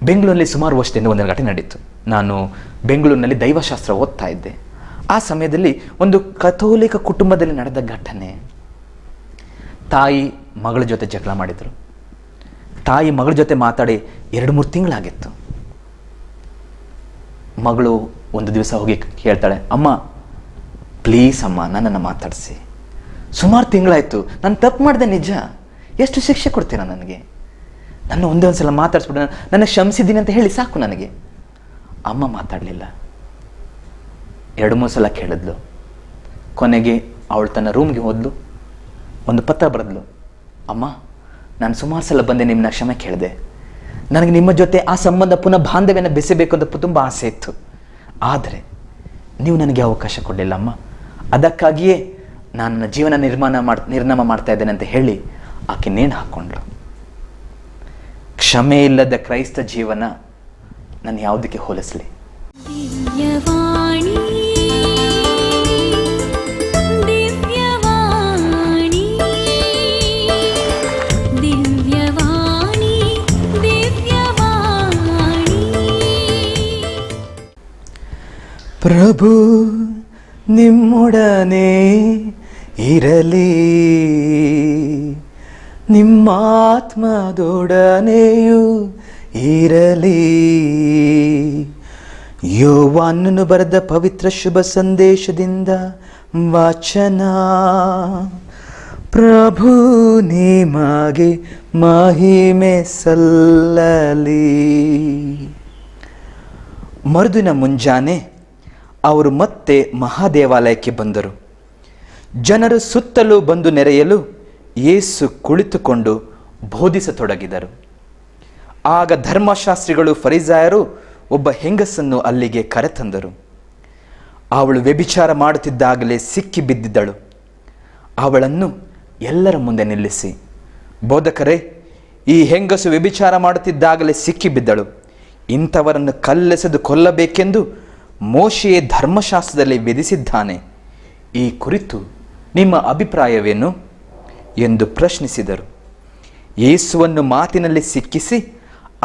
ಬೆಂಗಳೂರಲ್ಲಿ ಸುಮಾರು ವರ್ಷದಿಂದ ಒಂದು ಘಟನೆ ನಡೀತು. ನಾನು ಬೆಂಗಳೂರಿನಲ್ಲಿ ದೈವಶಾಸ್ತ್ರ ಓದ್ತಾ ಇದ್ದೆ. ಆ ಸಮಯದಲ್ಲಿ ಒಂದು ಕಥೋಲಿಕ ಕುಟುಂಬದಲ್ಲಿ ನಡೆದ ಘಟನೆ. ತಾಯಿ ಮಗಳ ಜೊತೆ ಜಗಳ ಮಾಡಿದರು. ತಾಯಿ ಮಗಳ ಜೊತೆ ಮಾತಾಡಿ 2-3 ತಿಂಗಳಾಗಿತ್ತು. ಮಗಳು ಒಂದು ದಿವಸ ಹೋಗಿ ಕೇಳ್ತಾಳೆ, ಅಮ್ಮ ಪ್ಲೀಸ್ ಅಮ್ಮ ನನ್ನನ್ನು ಮಾತಾಡಿಸಿ, ಸುಮಾರು ತಿಂಗಳಾಯಿತು, ನಾನು ತಪ್ಪು ಮಾಡಿದೆ ನಿಜ, ಎಷ್ಟು ಶಿಕ್ಷೆ ಕೊಡ್ತೀರಾ ನನಗೆ, ನನ್ನ ಒಂದೇ ಒಂದು ಸಲ ಮಾತಾಡಿಸ್ಬಿಟ್ಟು ನನ್ನ ಕ್ಷಮಿಸಿದ್ದೀನಿ ಅಂತ ಹೇಳಿ ಸಾಕು ನನಗೆ. ಅಮ್ಮ ಮಾತಾಡಲಿಲ್ಲ. 2-3 ಸಲ ಕೇಳಿದ್ಲು. ಕೊನೆಗೆ ಅವಳು ತನ್ನ ರೂಮ್ಗೆ ಹೋದ್ಲು, ಒಂದು ಪತ್ರ ಬರೆದ್ಲು. ಅಮ್ಮ, ನಾನು ಸುಮಾರು ಸಲ ಬಂದೆ, ನಿಮ್ಮನ್ನ ಕ್ಷಮೆ ಕೇಳಿದೆ, ನನಗೆ ನಿಮ್ಮ ಜೊತೆ ಆ ಸಂಬಂಧ ಪುನಃ ಬಾಂಧವ್ಯನ ಬೆಸೆಬೇಕು ಅಂತ ತುಂಬ ಆಸೆ ಇತ್ತು, ಆದರೆ ನೀವು ನನಗೆ ಅವಕಾಶ ಕೊಡಲಿಲ್ಲ ಅಮ್ಮ, ಅದಕ್ಕಾಗಿಯೇ ನಾನು ನನ್ನ ಜೀವನ ನಿರ್ನಾಮ ಮಾಡ್ತಾ ಇದ್ದೇನೆ ಅಂತ ಹೇಳಿ ಆಕೆ ನೇಣು ಹಾಕ್ಕೊಂಡ್ಳು. ಕ್ಷಮೆ ಇಲ್ಲದ ಕ್ರೈಸ್ತ ಜೀವನ ನಾನು ಯಾವುದಕ್ಕೆ ಹೋಲಿಸಲಿ? ಪ್ರಭು ನಿಮ್ಮೊಡನೆ ಇರಲಿ, ನಿಮ್ಮ ಆತ್ಮದೊಡನೆಯೂ ಇರಲಿ. ಯೋವಾನನು ಬರೆದ ಪವಿತ್ರ ಶುಭ ಸಂದೇಶದಿಂದ ವಾಚನ. ಪ್ರಭು ನಿಮಗೆ ಮಹಿಮೆ ಸಲ್ಲಲಿ. ಮರುದಿನ ಮುಂಜಾನೆ ಅವರು ಮತ್ತೆ ಮಹಾದೇವಾಲಯಕ್ಕೆ ಬಂದರು. ಜನರು ಸುತ್ತಲೂ ಬಂದು ನೆರೆಯಲು ಯೇಸು ಕುಳಿತುಕೊಂಡು ಬೋಧಿಸತೊಡಗಿದರು. ಆಗ ಧರ್ಮಶಾಸ್ತ್ರಿಗಳು ಫರಿಸಾಯರು ಒಬ್ಬ ಹೆಂಗಸನ್ನು ಅಲ್ಲಿಗೆ ಕರೆತಂದರು. ಅವಳು ವ್ಯಭಿಚಾರ ಮಾಡುತ್ತಿದ್ದಾಗಲೇ ಸಿಕ್ಕಿ ಬಿದ್ದಿದ್ದಳು. ಅವಳನ್ನು ಎಲ್ಲರ ಮುಂದೆ ನಿಲ್ಲಿಸಿ, ಬೋಧಕರೇ, ಈ ಹೆಂಗಸು ವ್ಯಭಿಚಾರ ಮಾಡುತ್ತಿದ್ದಾಗಲೇ ಸಿಕ್ಕಿ ಬಿದ್ದಳು, ಇಂಥವರನ್ನು ಕಲ್ಲೆಸೆದು ಕೊಲ್ಲಬೇಕೆಂದು ಮೋಶೆಯೇ ಧರ್ಮಶಾಸ್ತ್ರದಲ್ಲಿ ವಿಧಿಸಿದ್ದಾನೆ. ಈ ಕುರಿತು ನಿಮ್ಮ ಅಭಿಪ್ರಾಯವೇನು ಎಂದು ಪ್ರಶ್ನಿಸಿದರು. ಯೇಸುವನ್ನು ಮಾತಿನಲ್ಲಿ ಸಿಕ್ಕಿಸಿ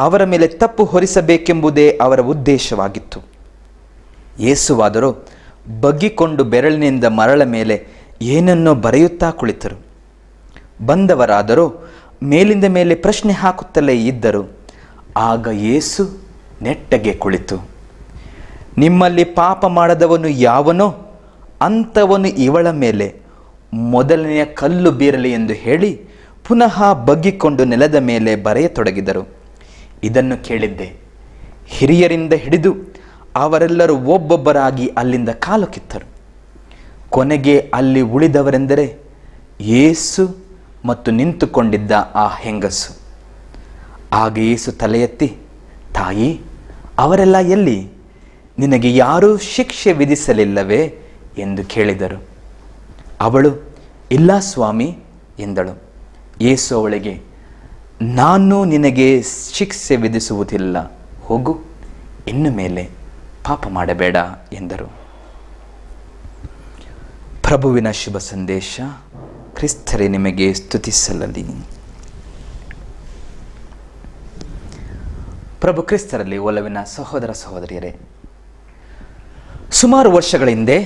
ಅವರ ಮೇಲೆ ತಪ್ಪು ಹೊರಿಸಬೇಕೆಂಬುದೇ ಅವರ ಉದ್ದೇಶವಾಗಿತ್ತು. ಯೇಸುವಾದರೂ ಬಗ್ಗಿಕೊಂಡು ಬೆರಳಿನಿಂದ ಮರಳ ಮೇಲೆ ಏನನ್ನೋ ಬರೆಯುತ್ತಾ ಕುಳಿತರು. ಬಂದವರಾದರೂ ಮೇಲಿಂದ ಮೇಲೆ ಪ್ರಶ್ನೆ ಹಾಕುತ್ತಲೇ ಇದ್ದರು. ಆಗ ಯೇಸು ನೆಟ್ಟಗೆ ಕುಳಿತು, ನಿಮ್ಮಲ್ಲಿ ಪಾಪ ಮಾಡದವನು ಯಾವನೋ ಅಂಥವನು ಇವಳ ಮೇಲೆ ಮೊದಲನೆಯ ಕಲ್ಲು ಬೀರಲಿ ಎಂದು ಹೇಳಿ ಪುನಃ ಬಗ್ಗಿಕೊಂಡು ನೆಲದ ಮೇಲೆ ಬರೆಯತೊಡಗಿದರು. ಇದನ್ನು ಕೇಳಿದ್ದೆ. ಹಿರಿಯರಿಂದ ಹಿಡಿದು ಅವರೆಲ್ಲರೂ ಒಬ್ಬೊಬ್ಬರಾಗಿ ಅಲ್ಲಿಂದ ಕಾಲು ಕಿತ್ತರು. ಕೊನೆಗೆ ಅಲ್ಲಿ ಉಳಿದವರೆಂದರೆ ಯೇಸು ಮತ್ತು ನಿಂತುಕೊಂಡಿದ್ದ ಆ ಹೆಂಗಸು. ಆಗ ಯೇಸು ತಲೆ ಎತ್ತಿ, ತಾಯಿ, ಅವರೆಲ್ಲ ಎಲ್ಲಿ? ನಿನಗೆ ಯಾರೂ ಶಿಕ್ಷೆ ವಿಧಿಸಲಿಲ್ಲವೇ ಎಂದು ಕೇಳಿದರು. ಅವಳು, ಇಲ್ಲ ಸ್ವಾಮಿ ಎಂದಳು. ಯೇಸು ಅವಳಿಗೆ, ನಾನು ನಿನಗೆ ಶಿಕ್ಷೆ ವಿಧಿಸುವುದಿಲ್ಲ, ಹೋಗು, ಇನ್ನು ಮೇಲೆ ಪಾಪ ಮಾಡಬೇಡ ಎಂದರು. ಪ್ರಭುವಿನ ಶುಭ ಸಂದೇಶ. ಕ್ರಿಸ್ತರೇ ನಿಮಗೆ ಸ್ತುತಿಸಲಿ. ಪ್ರಭು ಕ್ರಿಸ್ತರಲ್ಲಿ ಒಲವಿನ ಸಹೋದರ ಸಹೋದರಿಯರೇ, ಸುಮಾರು ವರ್ಷಗಳ ಹಿಂದೆ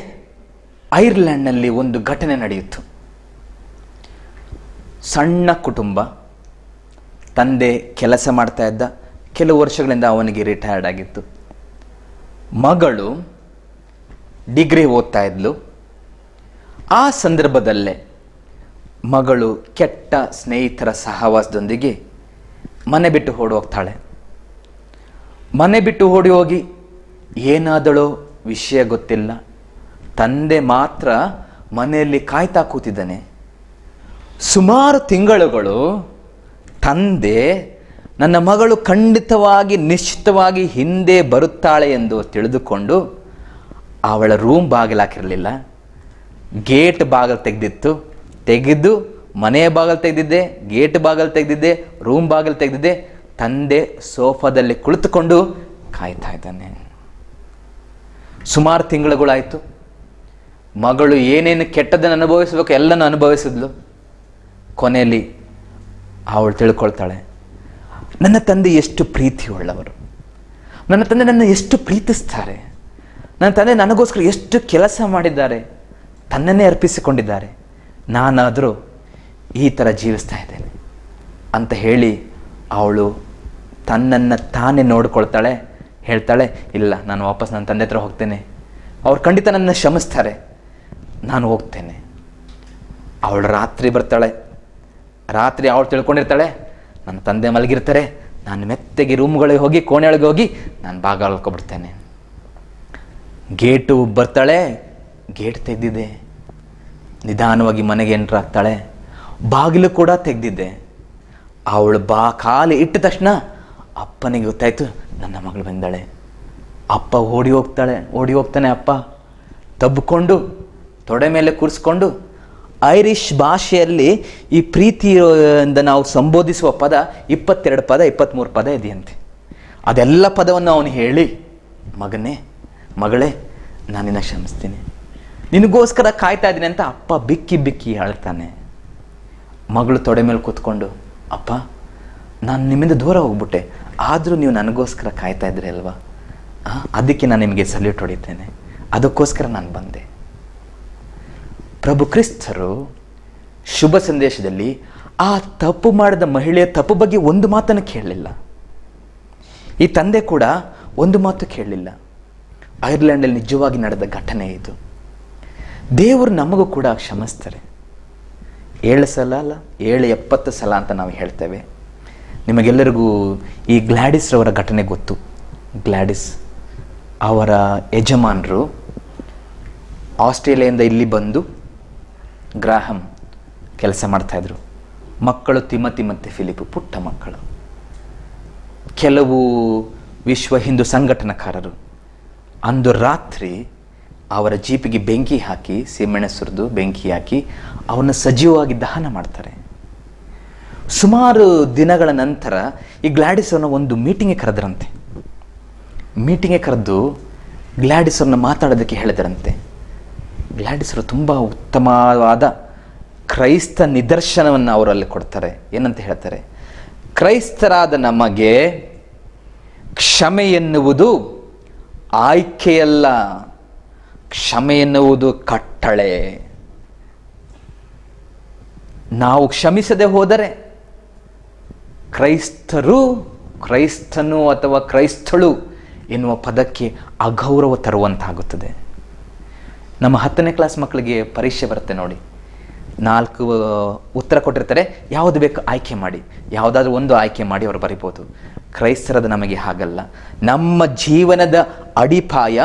ಐರ್ಲೆಂಡ್ನಲ್ಲಿ ಒಂದು ಘಟನೆ ನಡೆಯಿತು. ಸಣ್ಣ ಕುಟುಂಬ, ತಂದೆ ಕೆಲಸ ಮಾಡ್ತಾ ಇದ್ದ, ಕೆಲವು ವರ್ಷಗಳಿಂದ ಅವನಿಗೆ ರಿಟೈರ್ಡ್ ಆಗಿತ್ತು. ಮಗಳು ಡಿಗ್ರಿ ಓದ್ತಾ ಇದ್ಲು. ಆ ಸಂದರ್ಭದಲ್ಲೇ ಮಗಳು ಕೆಟ್ಟ ಸ್ನೇಹಿತರ ಸಹವಾಸದೊಂದಿಗೆ ಮನೆ ಬಿಟ್ಟು ಓಡಿ ಹೋಗ್ತಾಳೆ. ಮನೆ ಬಿಟ್ಟು ಓಡಿ ಹೋಗಿ ಏನಾದಳೋ ವಿಷಯ ಗೊತ್ತಿಲ್ಲ. ತಂದೆ ಮಾತ್ರ ಮನೆಯಲ್ಲಿ ಕಾಯ್ತಾ ಕೂತಿದ್ದಾನೆ. ಸುಮಾರು ತಿಂಗಳುಗಳು ತಂದೆ ನನ್ನ ಮಗಳು ಖಂಡಿತವಾಗಿ ನಿಶ್ಚಿತವಾಗಿ ಹಿಂದೆ ಬರುತ್ತಾಳೆ ಎಂದು ತಿಳಿದುಕೊಂಡು ಅವಳ ರೂಮ್ ಬಾಗಿಲು ಹಾಕಿರಲಿಲ್ಲ, ಗೇಟ್ ಬಾಗಿಲು ತೆಗೆದು ಮನೆಯ ಬಾಗಿಲು ತೆಗೆದಿದ್ದೆ, ಗೇಟ್ ಬಾಗಿಲು ತೆಗೆದಿದ್ದೆ, ರೂಮ್ ಬಾಗಿಲು ತೆಗೆದಿದ್ದೆ. ತಂದೆ ಸೋಫಾದಲ್ಲಿ ಕುಳಿತುಕೊಂಡು ಕಾಯ್ತಾ ಇದ್ದಾನೆ. ಸುಮಾರು ತಿಂಗಳುಗಳಾಯಿತು. ಮಗಳು ಏನೇನು ಕೆಟ್ಟದನ್ನು ಅನುಭವಿಸಬೇಕು ಎಲ್ಲನೂ ಅನುಭವಿಸಿದ್ಲು. ಕೊನೆಯಲ್ಲಿ ಅವಳು ತಿಳ್ಕೊಳ್ತಾಳೆ, ನನ್ನ ತಂದೆ ಎಷ್ಟು ಪ್ರೀತಿಯುಳ್ಳವರು, ನನ್ನ ತಂದೆ ನನ್ನ ಎಷ್ಟು ಪ್ರೀತಿಸ್ತಾರೆ, ನನ್ನ ತಂದೆ ನನಗೋಸ್ಕರ ಎಷ್ಟು ಕೆಲಸ ಮಾಡಿದ್ದಾರೆ, ತನ್ನನ್ನೇ ಅರ್ಪಿಸಿಕೊಂಡಿದ್ದಾರೆ. ನಾನಾದರೂ ಈ ಥರ ಜೀವಿಸ್ತಾ ಇದ್ದೇನೆ ಅಂತ ಹೇಳಿ ಅವಳು ತನ್ನನ್ನು ತಾನೇ ನೋಡ್ಕೊಳ್ತಾಳೆ. ಹೇಳ್ತಾಳೆ, ಇಲ್ಲ, ನಾನು ವಾಪಸ್ ನನ್ನ ತಂದೆ ಹತ್ರ ಹೋಗ್ತೇನೆ, ಅವ್ರು ಖಂಡಿತ ನನ್ನ ಕ್ಷಮಿಸ್ತಾರೆ, ನಾನು ಹೋಗ್ತೇನೆ. ಅವಳು ರಾತ್ರಿ ಬರ್ತಾಳೆ. ರಾತ್ರಿ ಅವಳು ತಿಳ್ಕೊಂಡಿರ್ತಾಳೆ ನನ್ನ ತಂದೆ ಮಲಗಿರ್ತಾರೆ, ನಾನು ಮೆತ್ತಗೆ ರೂಮ್ಗಳಿಗೆ ಹೋಗಿ ಕೋಣೆಯೊಳಗೆ ಹೋಗಿ ನಾನು ಬಾಗಿಲ್ಕೊಬಿಡ್ತೇನೆ. ಗೇಟು ಬರ್ತಾಳೆ, ಗೇಟ್ ತೆಗೆದಿದೆ. ನಿಧಾನವಾಗಿ ಮನೆಗೆ ಎಂಟ್ರ್ ಆಗ್ತಾಳೆ, ಬಾಗಿಲು ಕೂಡ ತೆಗೆದಿದ್ದೆ. ಅವಳು ಕಾಲು ಇಟ್ಟ ತಕ್ಷಣ ಅಪ್ಪನಿಗೆ ಗೊತ್ತಾಯ್ತು ನನ್ನ ಮಗಳು ಬಂದಾಳೆ. ಅಪ್ಪ ಓಡಿ ಹೋಗ್ತಾನೆ. ಅಪ್ಪ ತಬ್ಬಿಕೊಂಡು ತೊಡೆ ಮೇಲೆ ಕೂರಿಸ್ಕೊಂಡು, ಐರಿಷ್ ಭಾಷೆಯಲ್ಲಿ ಈ ಪ್ರೀತಿಯಿಂದ ನಾವು ಸಂಬೋಧಿಸುವ ಪದ 22 ಪದ 23 ಪದ ಇದೆಯಂತೆ. ಅದೆಲ್ಲ ಪದವನ್ನು ಅವನು ಹೇಳಿ, ಮಗಳೇ ನಾನು ನಿನ್ನ ಕ್ಷಮಿಸ್ತೀನಿ, ನಿನಗೋಸ್ಕರ ಕಾಯ್ತಾ ಇದ್ದೀನಿ ಅಂತ ಅಪ್ಪ ಬಿಕ್ಕಿ ಬಿಕ್ಕಿ ಅಳ್ತಾನೆ. ಮಗಳು ತೊಡೆ ಮೇಲೆ ಕೂತ್ಕೊಂಡು, ಅಪ್ಪ ನಾನು ನಿಮ್ಮಿಂದ ದೂರ ಹೋಗ್ಬಿಟ್ಟೆ, ಆದರೂ ನೀವು ನನಗೋಸ್ಕರ ಕಾಯ್ತಾ ಇದ್ರಿ ಅಲ್ವಾ, ಅದಕ್ಕೆ ನಾನು ನಿಮಗೆ ಸಲ್ಯೂಟ್ ಹೊಡಿತೇನೆ, ಅದಕ್ಕೋಸ್ಕರ ನಾನು ಬಂದೆ. ಪ್ರಭು ಕ್ರಿಸ್ತರು ಶುಭ ಸಂದೇಶದಲ್ಲಿ ಆ ತಪ್ಪು ಮಾಡಿದ ಮಹಿಳೆಯ ತಪ್ಪು ಬಗ್ಗೆ ಒಂದು ಮಾತನ್ನು ಕೇಳಲಿಲ್ಲ. ಈ ತಂದೆ ಕೂಡ ಒಂದು ಮಾತು ಕೇಳಲಿಲ್ಲ. ಐರ್ಲೆಂಡಲ್ಲಿ ನಿಜವಾಗಿ ನಡೆದ ಘಟನೆ ಇದು. ದೇವರು ನಮಗೂ ಕೂಡ ಕ್ಷಮಿಸ್ತಾರೆ. 7 ಸಲ ಅಲ್ಲ, 70 ಸಲ ಅಂತ ನಾವು ಹೇಳ್ತೇವೆ. ನಿಮಗೆಲ್ಲರಿಗೂ ಈ ಗ್ಲಾಡಿಸ್ ರವರ ಘಟನೆ ಗೊತ್ತು. ಗ್ಲಾಡಿಸ್ ಅವರ ಯಜಮಾನರು ಆಸ್ಟ್ರೇಲಿಯಾದಿಂದ ಇಲ್ಲಿ ಬಂದು ಗ್ರಾಹಂ ಕೆಲಸ ಮಾಡ್ತಾಯಿದ್ರು. ಮಕ್ಕಳು ತಿಮತಿ ಮತ್ತು ಫಿಲಿಪ್, ಪುಟ್ಟ ಮಕ್ಕಳು. ಕೆಲವು ವಿಶ್ವ ಹಿಂದೂ ಸಂಘಟನಾಕಾರರು ಅಂದು ರಾತ್ರಿ ಅವರ ಜೀಪಿಗೆ ಬೆಂಕಿ ಹಾಕಿ, ಸೀಮೆಣ್ಣೆ ಸುರಿದು ಬೆಂಕಿ ಹಾಕಿ ಅವನ್ನ ಸಜೀವವಾಗಿ ದಹನ ಮಾಡ್ತಾರೆ. ಸುಮಾರು ದಿನಗಳ ನಂತರ ಈ ಗ್ಲಾಡಿಸ್ ಅವ್ರನ್ನ ಒಂದು ಮೀಟಿಂಗ್ಗೆ ಕರೆದ್ರಂತೆ. ಮೀಟಿಂಗ್ಗೆ ಕರೆದು ಗ್ಲಾಡಿಸ್ ಅವ್ರನ್ನ ಮಾತಾಡೋದಕ್ಕೆ ಹೇಳಿದ್ರಂತೆ. ಗ್ಲಾಡಿಸ್ ಅವರು ತುಂಬ ಉತ್ತಮವಾದ ಕ್ರೈಸ್ತ ನಿದರ್ಶನವನ್ನು ಅವರಲ್ಲಿ ಕೊಡ್ತಾರೆ. ಏನಂತ ಹೇಳ್ತಾರೆ? ಕ್ರೈಸ್ತರಾದ ನಮಗೆ ಕ್ಷಮೆ ಎನ್ನುವುದು ಆಯ್ಕೆಯಲ್ಲ, ಕ್ಷಮೆ ಎನ್ನುವುದು ಕಟ್ಟಳೆ. ನಾವು ಕ್ಷಮಿಸದೆ ಹೋದರೆ ಕ್ರೈಸ್ತನು ಅಥವಾ ಕ್ರೈಸ್ತಳು ಎನ್ನುವ ಪದಕ್ಕೆ ಅಗೌರವ ತರುವಂತಾಗುತ್ತದೆ. ನಮ್ಮ 10ನೇ ಕ್ಲಾಸ್ ಮಕ್ಕಳಿಗೆ ಪರೀಕ್ಷೆ ಬರುತ್ತೆ ನೋಡಿ, 4 ಉತ್ತರ ಕೊಟ್ಟಿರ್ತಾರೆ, ಯಾವುದು ಬೇಕು ಆಯ್ಕೆ ಮಾಡಿ, ಯಾವುದಾದ್ರೂ ಒಂದು ಆಯ್ಕೆ ಮಾಡಿ ಅವರು ಬರಿಬೋದು. ಕ್ರೈಸ್ತರದ ನಮಗೆ ಹಾಗಲ್ಲ. ನಮ್ಮ ಜೀವನದ ಅಡಿಪಾಯ,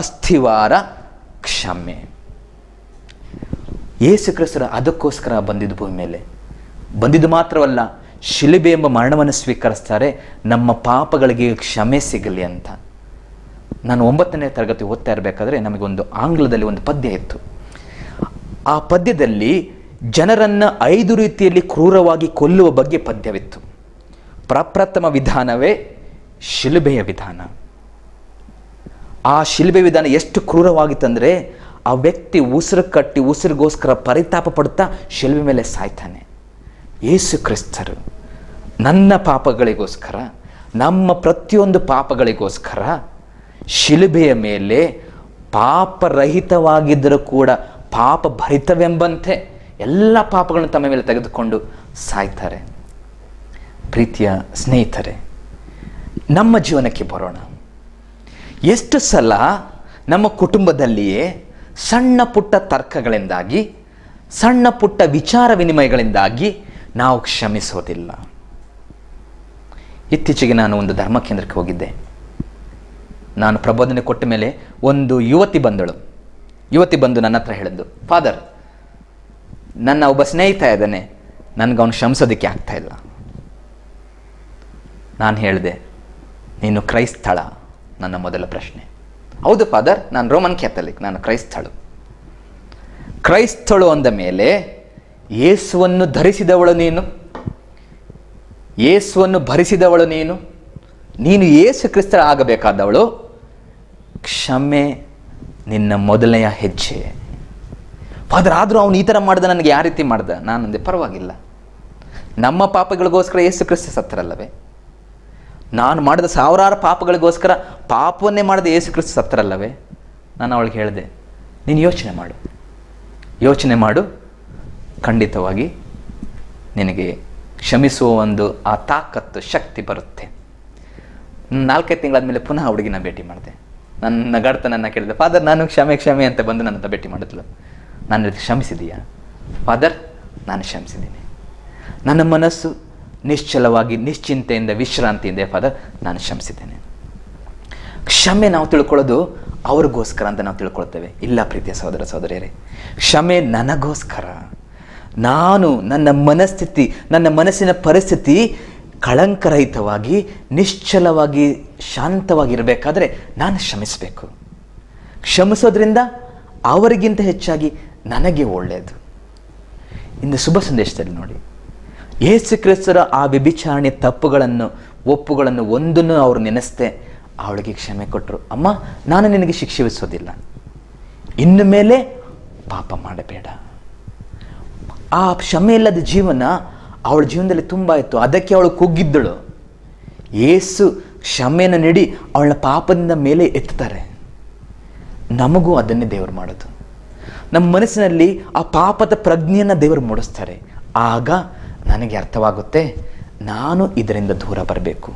ಅಸ್ಥಿವಾರ ಕ್ಷಮೆ. ಯೇಸು ಕ್ರಿಸ್ತರು ಅದಕ್ಕೋಸ್ಕರ ಬಂದಿದ್ದು ಭೂಮಿ ಮೇಲೆ. ಬಂದಿದ್ದು ಮಾತ್ರವಲ್ಲ, ಶಿಲುಬೆ ಎಂಬ ಮರಣವನ್ನು ಸ್ವೀಕರಿಸ್ತಾರೆ, ನಮ್ಮ ಪಾಪಗಳಿಗೆ ಕ್ಷಮೆ ಸಿಗಲಿ ಅಂತ. ನಾನು 9ನೇ ತರಗತಿ ಓದ್ತಾ ಇರಬೇಕಾದ್ರೆ ನಮಗೊಂದು ಆಂಗ್ಲದಲ್ಲಿ ಒಂದು ಪದ್ಯ ಇತ್ತು. ಆ ಪದ್ಯದಲ್ಲಿ ಜನರನ್ನು 5 ರೀತಿಯಲ್ಲಿ ಕ್ರೂರವಾಗಿ ಕೊಲ್ಲುವ ಬಗ್ಗೆ ಪದ್ಯವಿತ್ತು. ಪ್ರಪ್ರಥಮ ವಿಧಾನವೇ ಶಿಲುಬೆಯ ವಿಧಾನ. ಆ ಶಿಲುಬೆ ವಿಧಾನ ಎಷ್ಟು ಕ್ರೂರವಾಗಿತ್ತಂದರೆ, ಆ ವ್ಯಕ್ತಿ ಉಸಿರು ಕಟ್ಟಿ ಉಸಿರಿಗೋಸ್ಕರ ಪರಿತಾಪ ಪಡುತ್ತಾ ಶಿಲುಬೆ ಮೇಲೆ ಸಾಯ್ತಾನೆ. ಯೇಸು ಕ್ರಿಸ್ತರು ನನ್ನ ಪಾಪಗಳಿಗೋಸ್ಕರ, ನಮ್ಮ ಪ್ರತಿಯೊಂದು ಪಾಪಗಳಿಗೋಸ್ಕರ ಶಿಲುಬೆಯ ಮೇಲೆ ಪಾಪರಹಿತವಾಗಿದ್ದರೂ ಕೂಡ ಪಾಪ ಭರಿತವೆಂಬಂತೆ ಎಲ್ಲ ಪಾಪಗಳನ್ನು ತಮ್ಮ ಮೇಲೆ ತೆಗೆದುಕೊಂಡು ಸಾಯ್ತಾರೆ. ಪ್ರೀತಿಯ ಸ್ನೇಹಿತರೆ, ನಮ್ಮ ಜೀವನಕ್ಕೆ ಬರೋಣ. ಎಷ್ಟು ಸಲ ನಮ್ಮ ಕುಟುಂಬದಲ್ಲಿಯೇ ಸಣ್ಣ ಪುಟ್ಟ ತರ್ಕಗಳಿಂದಾಗಿ, ಸಣ್ಣ ಪುಟ್ಟ ವಿಚಾರ ವಿನಿಮಯಗಳಿಂದಾಗಿ ನಾವು ಕ್ಷಮಿಸೋದಿಲ್ಲ. ಇತ್ತೀಚೆಗೆ ನಾನು ಒಂದು ಧರ್ಮ ಕೇಂದ್ರಕ್ಕೆ ಹೋಗಿದ್ದೆ. ನಾನು ಪ್ರಬೋಧನೆ ಕೊಟ್ಟ ಮೇಲೆ ಒಂದು ಯುವತಿ ಬಂದು ನನ್ನ ಹತ್ರ ಹೇಳಿದ್ದು, ಫಾದರ್, ನನ್ನ ಒಬ್ಬ ಸ್ನೇಹಿತ ಇದ್ದಾನೆ, ನನಗೆ ಅವನು ಕ್ಷಮಿಸೋದಕ್ಕೆ ಆಗ್ತಾ ಇಲ್ಲ. ನಾನು ಹೇಳಿದೆ, ನೀನು ಕ್ರೈಸ್ತಳ? ನನ್ನ ಮೊದಲ ಪ್ರಶ್ನೆ. ಹೌದು ಫಾದರ್, ನಾನು ರೋಮನ್ ಕ್ಯಾಥಲಿಕ್, ನಾನು ಕ್ರೈಸ್ತಳು ಅಂದ ಮೇಲೆ ಯೇಸುವನ್ನು ಧರಿಸಿದವಳು ನೀನು, ಯೇಸುವನ್ನು ಭರಿಸಿದವಳು ನೀನು, ನೀನು ಯೇಸು ಕ್ರಿಸ್ತರ ಆಗಬೇಕಾದವಳು. ಕ್ಷಮೆ ನಿನ್ನ ಮೊದಲನೆಯ ಹೆಜ್ಜೆ. ಫಾದರ್, ಆದರೂ ಅವನು ಈ ಥರ ಮಾಡ್ದ, ನನಗೆ ಯಾವ ರೀತಿ ಮಾಡ್ದ? ನಾನಂದೆ, ಪರವಾಗಿಲ್ಲ, ನಮ್ಮ ಪಾಪಗಳಿಗೋಸ್ಕರ ಯೇಸು ಕ್ರಿಸ್ತ ಸತ್ತರಲ್ಲವೇ? ನಾನು ಮಾಡಿದ ಸಾವಿರಾರು ಪಾಪಗಳಿಗೋಸ್ಕರ ಪಾಪವನ್ನೇ ಮಾಡದೆ ಯೇಸು ಕ್ರಿಸ್ತ ಸತ್ತರಲ್ಲವೇ? ನಾನು ಅವಳಿಗೆ ಹೇಳಿದೆ, ನೀನು ಯೋಚನೆ ಮಾಡು, ಖಂಡಿತವಾಗಿ ನಿನಗೆ ಕ್ಷಮಿಸುವ ಒಂದು ಆ ತಾಕತ್ತು ಶಕ್ತಿ ಬರುತ್ತೆ. 4-5 ತಿಂಗಳಾದಮೇಲೆ ಪುನಃ ಹುಡುಗಿನ ಭೇಟಿ ಮಾಡಿದೆ. ನನ್ನ ನಗಾಡ್ತಾ ನನ್ನ ಕೇಳಿದೆ, ಫಾದರ್ ನಾನು ಕ್ಷಮೆ ಅಂತ ಬಂದು ನನ್ನ ಭೇಟಿ ಮಾಡಿದ್ಲು. ನಾನು ಕ್ಷಮಿಸಿದೀಯಾ? ಫಾದರ್ ನಾನು ಕ್ಷಮಿಸಿದ್ದೀನಿ. ನನ್ನ ಮನಸ್ಸು ನಿಶ್ಚಲವಾಗಿ ನಿಶ್ಚಿಂತೆಯಿಂದ ವಿಶ್ರಾಂತಿಯಿಂದ ಫಾದರ್ ನಾನು ಕ್ಷಮಿಸಿದ್ದೇನೆ. ಕ್ಷಮೆ ನಾವು ತಿಳ್ಕೊಳ್ಳೋದು ಅವ್ರಿಗೋಸ್ಕರ ಅಂತ ನಾವು ತಿಳ್ಕೊಳ್ತೇವೆ. ಇಲ್ಲ ಪ್ರೀತಿಯ ಸಹೋದರ ಸಹೋದರಿಯರೇ, ಕ್ಷಮೆ ನನಗೋಸ್ಕರ. ನಾನು ನನ್ನ ಮನಸ್ಥಿತಿ, ನನ್ನ ಮನಸ್ಸಿನ ಪರಿಸ್ಥಿತಿ ಕಳಂಕರಹಿತವಾಗಿ ನಿಶ್ಚಲವಾಗಿ ಶಾಂತವಾಗಿರಬೇಕಾದ್ರೆ ನಾನು ಕ್ಷಮಿಸಬೇಕು. ಕ್ಷಮಿಸೋದ್ರಿಂದ ಅವರಿಗಿಂತ ಹೆಚ್ಚಾಗಿ ನನಗೆ ಒಳ್ಳೆಯದು. ಇಂದು ಶುಭ ಸಂದೇಶದಲ್ಲಿ ನೋಡಿ, ಯೇಸು ಕ್ರಿಸ್ತರ ಆ ವ್ಯಭಿಚಾರಣೆ ತಪ್ಪುಗಳನ್ನು ಒಪ್ಪುಗಳನ್ನು ಒಂದನ್ನು ಅವರು ನೆನೆಸ್ತೆ ಅವಳಿಗೆ ಕ್ಷಮೆ ಕೊಟ್ಟರು. ಅಮ್ಮ, ನಾನು ನಿನಗೆ ಶಿಕ್ಷೆ ವಿಧಿಸೋದಿಲ್ಲ, ಇನ್ನು ಮೇಲೆ ಪಾಪ ಮಾಡಬೇಡ. ಆ ಕ್ಷಮೆ ಇಲ್ಲದ ಜೀವನ ಅವಳ ಜೀವನದಲ್ಲಿ ತುಂಬ ಇತ್ತು. ಅದಕ್ಕೆ ಅವಳು ಕುಗ್ಗಿದ್ದಳು. ಯೇಸು ಕ್ಷಮೆಯನ್ನು ನೀಡಿ ಅವಳ ಪಾಪದಿಂದ ಮೇಲೆ ಎತ್ತುತ್ತಾರೆ. ನಮಗೂ ಅದನ್ನೇ ದೇವರು ಮಾಡೋದು. ನಮ್ಮ ಮನಸ್ಸಿನಲ್ಲಿ ಆ ಪಾಪದ ಪ್ರಜ್ಞೆಯನ್ನು ದೇವರು ಮೂಡಿಸ್ತಾರೆ. ಆಗ ನನಗೆ ಅರ್ಥವಾಗುತ್ತೆ, ನಾನು ಇದರಿಂದ ದೂರ ಬರಬೇಕು.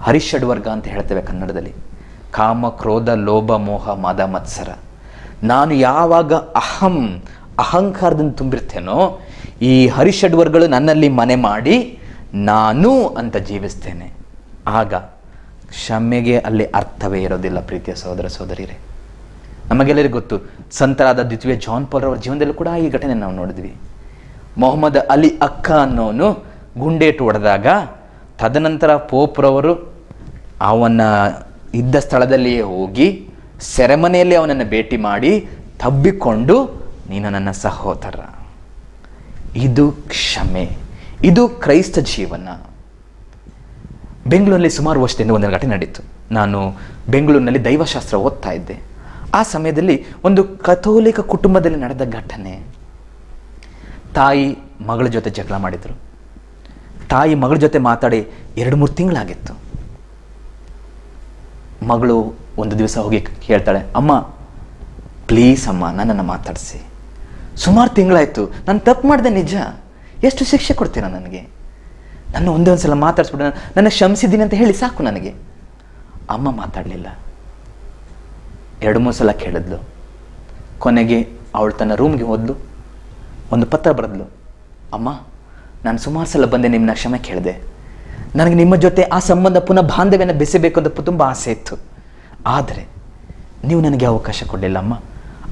ಹರಿಷಡ್ವರ್ಗ ಅಂತ ಹೇಳ್ತೇವೆ ಕನ್ನಡದಲ್ಲಿ. ಕಾಮ, ಕ್ರೋಧ, ಲೋಭ, ಮೋಹ, ಮದ, ಮತ್ಸರ. ನಾನು ಯಾವಾಗ ಅಹಂಕಾರದಿಂದ ತುಂಬಿರ್ತೇನೋ ಈ ಹರಿಷಡ್ವರ್ಗಗಳು ನನ್ನಲ್ಲಿ ಮನೆ ಮಾಡಿ ನಾನು ಅಂತ ಜೀವಿಸ್ತೇನೆ. ಆಗ ಕ್ಷಮೆಗೆ ಅಲ್ಲಿ ಅರ್ಥವೇ ಇರೋದಿಲ್ಲ. ಪ್ರೀತಿಯ ಸಹೋದರ ಸಹೋದರಿಯರೇ, ನಮಗೆಲ್ಲರಿಗೂ ಗೊತ್ತು, ಸಂತರಾದ ದ್ವಿತೀಯ ಜಾನ್ ಪಾಲ್ ಅವರ ಜೀವನದಲ್ಲೂ ಕೂಡ ಈ ಘಟನೆ ನಾವು ನೋಡಿದ್ವಿ. ಮೊಹಮ್ಮದ್ ಅಲಿ ಅಕ್ಕ ಅನ್ನೋನು ಗುಂಡೇಟು ಹೊಡೆದಾಗ ತದನಂತರ ಪೋಪ್ರವರು ಅವನ ಇದ್ದ ಸ್ಥಳದಲ್ಲಿಯೇ ಹೋಗಿ ಸೆರೆಮನೆಯಲ್ಲಿ ಅವನನ್ನು ಭೇಟಿ ಮಾಡಿ ತಬ್ಬಿಕೊಂಡು, ನೀನು ನನ್ನ ಸಹೋದರ. ಇದು ಕ್ಷಮೆ, ಇದು ಕ್ರೈಸ್ತ ಜೀವನ. ಬೆಂಗಳೂರಿನಲ್ಲಿ ಸುಮಾರು ವರ್ಷದಿಂದ ಒಂದು ಘಟನೆ ನಡೀತು. ನಾನು ಬೆಂಗಳೂರಿನಲ್ಲಿ ದೈವಶಾಸ್ತ್ರ ಓದ್ತಾ ಇದ್ದೆ. ಆ ಸಮಯದಲ್ಲಿ ಒಂದು ಕಥೋಲಿಕ ಕುಟುಂಬದಲ್ಲಿ ನಡೆದ ಘಟನೆ. ತಾಯಿ ಮಗಳ ಜೊತೆ ಜಗಳ ಮಾಡಿದರು. ತಾಯಿ ಮಗಳ ಜೊತೆ ಮಾತಾಡಿ 2-3 ತಿಂಗಳಾಗಿತ್ತು. ಮಗಳು ಒಂದು ದಿವಸ ಹೋಗಿ ಹೇಳ್ತಾಳೆ, ಅಮ್ಮ ಪ್ಲೀಸ್ ಅಮ್ಮ ನನ್ನನ್ನು ಮಾತಾಡಿಸಿ, ಸುಮಾರು ತಿಂಗಳಾಯಿತು, ನಾನು ತಪ್ಪು ಮಾಡಿದೆ ನಿಜ, ಎಷ್ಟು ಶಿಕ್ಷೆ ಕೊಡ್ತೀರಾ ನನಗೆ? ನನ್ನ ಒಂದೇ ಸಲ ಮಾತಾಡಿಸ್ಬಿಟ್ಟು ನನ್ನ ಕ್ಷಮಿಸಿದ್ದೀನಿ ಅಂತ ಹೇಳಿ ಸಾಕು ನನಗೆ. ಅಮ್ಮ ಮಾತಾಡಲಿಲ್ಲ. 2-3 ಸಲ ಕೇಳಿದ್ಲು. ಕೊನೆಗೆ ಅವಳು ತನ್ನ ರೂಮ್ಗೆ ಹೋದ್ಲು, ಒಂದು ಪತ್ರ ಬರೆದ್ಲು. ಅಮ್ಮ, ನಾನು ಸುಮಾರು ಸಲ ಬಂದೆ, ನಿಮ್ಮನ್ನ ಕ್ಷಮೆ ಕೇಳಿದೆ. ನನಗೆ ನಿಮ್ಮ ಜೊತೆ ಆ ಸಂಬಂಧ ಪುನಃ ಬಾಂಧವ್ಯನ ಬೆಸೆಬೇಕು ಅಂತ ತುಂಬ ಆಸೆ ಇತ್ತು. ಆದರೆ ನೀವು ನನಗೆ ಅವಕಾಶ ಕೊಡಲಿಲ್ಲ ಅಮ್ಮ.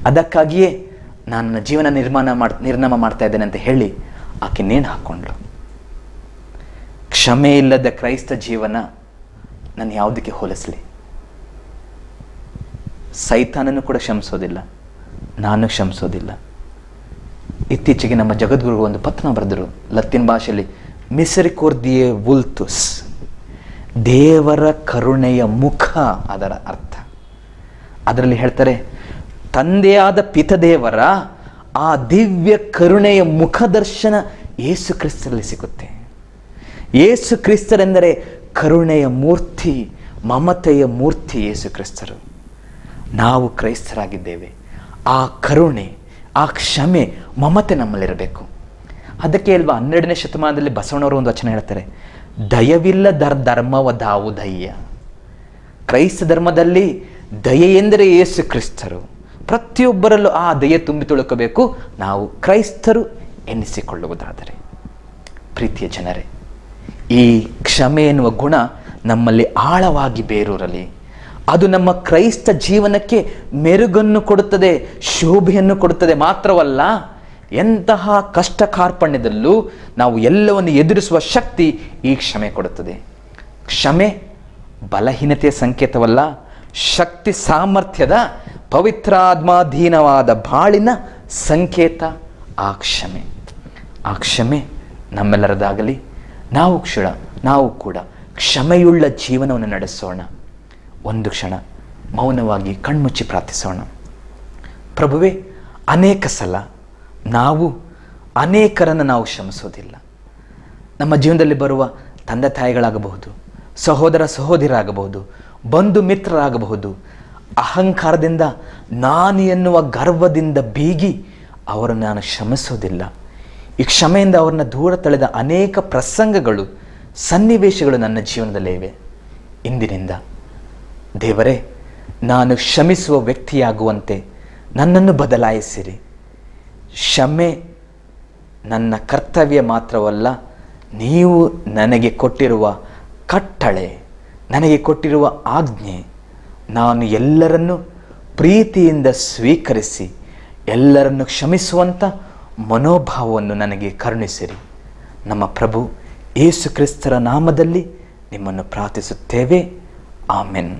ಅದಕ್ಕಾಗಿಯೇ ನಾನು ನನ್ನ ಜೀವನ ನಿರ್ನಾಮ ಮಾಡ್ತಾ ಇದ್ದೇನೆ ಅಂತ ಹೇಳಿ ಆಕೆ ನೇಣು ಹಾಕ್ಕೊಂಡ್ಳು. ಕ್ಷಮೆ ಇಲ್ಲದ ಕ್ರೈಸ್ತ ಜೀವನ ನಾನು ಯಾವುದಕ್ಕೆ ಹೋಲಿಸಲಿ? ಸೈತಾನನ್ನು ಕೂಡ ಕ್ಷಮಿಸೋದಿಲ್ಲ, ನಾನು ಕ್ಷಮಿಸೋದಿಲ್ಲ. ಇತ್ತೀಚೆಗೆ ನಮ್ಮ ಜಗದ್ಗುರು ಒಂದು ಪತ್ರ ಬರೆದರು ಲತ್ತಿನ್ ಭಾಷೆಯಲ್ಲಿ, ಮಿಸರಿಕೋರ್ದಿಯೆ ವುಲ್ತುಸ್, ದೇವರ ಕರುಣೆಯ ಮುಖ ಅದರ ಅರ್ಥ. ಅದರಲ್ಲಿ ಹೇಳ್ತಾರೆ, ತಂದೆಯಾದ ಪಿತದೇವರ ಆ ದಿವ್ಯ ಕರುಣೆಯ ಮುಖದರ್ಶನ ಯೇಸು ಕ್ರಿಸ್ತರಲ್ಲಿ ಸಿಗುತ್ತೆ. ಯೇಸು ಕ್ರಿಸ್ತರೆಂದರೆ ಕರುಣೆಯ ಮೂರ್ತಿ, ಮಮತೆಯ ಮೂರ್ತಿ ಯೇಸು ಕ್ರಿಸ್ತರು. ನಾವು ಕ್ರೈಸ್ತರಾಗಿದ್ದೇವೆ. ಆ ಕರುಣೆ, ಆ ಕ್ಷಮೆ, ಮಮತೆ ನಮ್ಮಲ್ಲಿರಬೇಕು. ಅದಕ್ಕೆ ಅಲ್ವಾ 12ನೇ ಶತಮಾನದಲ್ಲಿ ಬಸವಣ್ಣವರು ಒಂದು ವಚನ ಹೇಳ್ತಾರೆ, ದಯವಿಲ್ಲ ಧರ್ಮವದಾವು ದಯ್ಯ. ಕ್ರೈಸ್ತ ಧರ್ಮದಲ್ಲಿ ದಯೆ ಎಂದರೆ ಯೇಸು ಕ್ರಿಸ್ತರು. ಪ್ರತಿಯೊಬ್ಬರಲ್ಲೂ ಆ ದಯೆ ತುಂಬಿ ತುಳುಕಬೇಕು ನಾವು ಕ್ರೈಸ್ತರು ಎನ್ನಿಸಿಕೊಳ್ಳುವುದಾದರೆ. ಪ್ರೀತಿಯ ಜನರೇ, ಈ ಕ್ಷಮೆ ಎನ್ನುವ ಗುಣ ನಮ್ಮಲ್ಲಿ ಆಳವಾಗಿ ಬೇರೂರಲಿ. ಅದು ನಮ್ಮ ಕ್ರೈಸ್ತ ಜೀವನಕ್ಕೆ ಮೆರುಗನ್ನು ಕೊಡುತ್ತದೆ, ಶೋಭೆಯನ್ನು ಕೊಡುತ್ತದೆ. ಮಾತ್ರವಲ್ಲ, ಎಂತಹ ಕಷ್ಟ ಕಾರ್ಪಣ್ಯದಲ್ಲೂ ನಾವು ಎಲ್ಲವನ್ನು ಎದುರಿಸುವ ಶಕ್ತಿ ಈ ಕ್ಷಮೆ ಕೊಡುತ್ತದೆ. ಕ್ಷಮೆ ಬಲಹೀನತೆಯ ಸಂಕೇತವಲ್ಲ, ಶಕ್ತಿ ಸಾಮರ್ಥ್ಯದ ಪವಿತ್ರಾತ್ಮಾಧೀನವಾದ ಬಾಳಿನ ಸಂಕೇತ ಆ ಕ್ಷಮೆ. ಆ ಕ್ಷಮೆ ನಮ್ಮೆಲ್ಲರದಾಗಲಿ. ನಾವು ಕೂಡ ಕ್ಷಮೆಯುಳ್ಳ ಜೀವನವನ್ನು ನಡೆಸೋಣ. ಒಂದು ಕ್ಷಣ ಮೌನವಾಗಿ ಕಣ್ಮುಚ್ಚಿ ಪ್ರಾರ್ಥಿಸೋಣ. ಪ್ರಭುವೇ, ಅನೇಕ ಸಲ ನಾವು ಅನೇಕರನ್ನು ನಾವು ಕ್ಷಮಿಸೋದಿಲ್ಲ. ನಮ್ಮ ಜೀವನದಲ್ಲಿ ಬರುವ ತಂದೆ ತಾಯಿಗಳಾಗಬಹುದು, ಸಹೋದರ ಸಹೋದರಿಯರಾಗಬಹುದು, ಬಂಧು ಮಿತ್ರರಾಗಬಹುದು, ಅಹಂಕಾರದಿಂದ ನಾನು ಎನ್ನುವ ಗರ್ವದಿಂದ ಬೀಗಿ ಅವರನ್ನು ನಾನು ಕ್ಷಮಿಸೋದಿಲ್ಲ. ಈ ಕ್ಷಮೆಯಿಂದ ಅವರನ್ನು ದೂರ ತಳೆದ ಅನೇಕ ಪ್ರಸಂಗಗಳು, ಸನ್ನಿವೇಶಗಳು ನನ್ನ ಜೀವನದಲ್ಲೇ ಇವೆ. ಇಂದಿನಿಂದ ದೇವರೇ, ನಾನು ಕ್ಷಮಿಸುವ ವ್ಯಕ್ತಿಯಾಗುವಂತೆ ನನ್ನನ್ನು ಬದಲಾಯಿಸಿರಿ. ಕ್ಷಮೆ ನನ್ನ ಕರ್ತವ್ಯ ಮಾತ್ರವಲ್ಲ, ನೀವು ನನಗೆ ಕೊಟ್ಟಿರುವ ಕಟ್ಟಳೆ, ನನಗೆ ಕೊಟ್ಟಿರುವ ಆಜ್ಞೆ. ನಾನು ಎಲ್ಲರನ್ನೂ ಪ್ರೀತಿಯಿಂದ ಸ್ವೀಕರಿಸಿ ಎಲ್ಲರನ್ನು ಕ್ಷಮಿಸುವಂಥ ಮನೋಭಾವವನ್ನು ನನಗೆ ಕರುಣಿಸಿರಿ. ನಮ್ಮ ಪ್ರಭು ಯೇಸು ಕ್ರಿಸ್ತರ ನಾಮದಲ್ಲಿ ನಿಮ್ಮನ್ನು ಪ್ರಾರ್ಥಿಸುತ್ತೇವೆ. ಆಮೆನ್.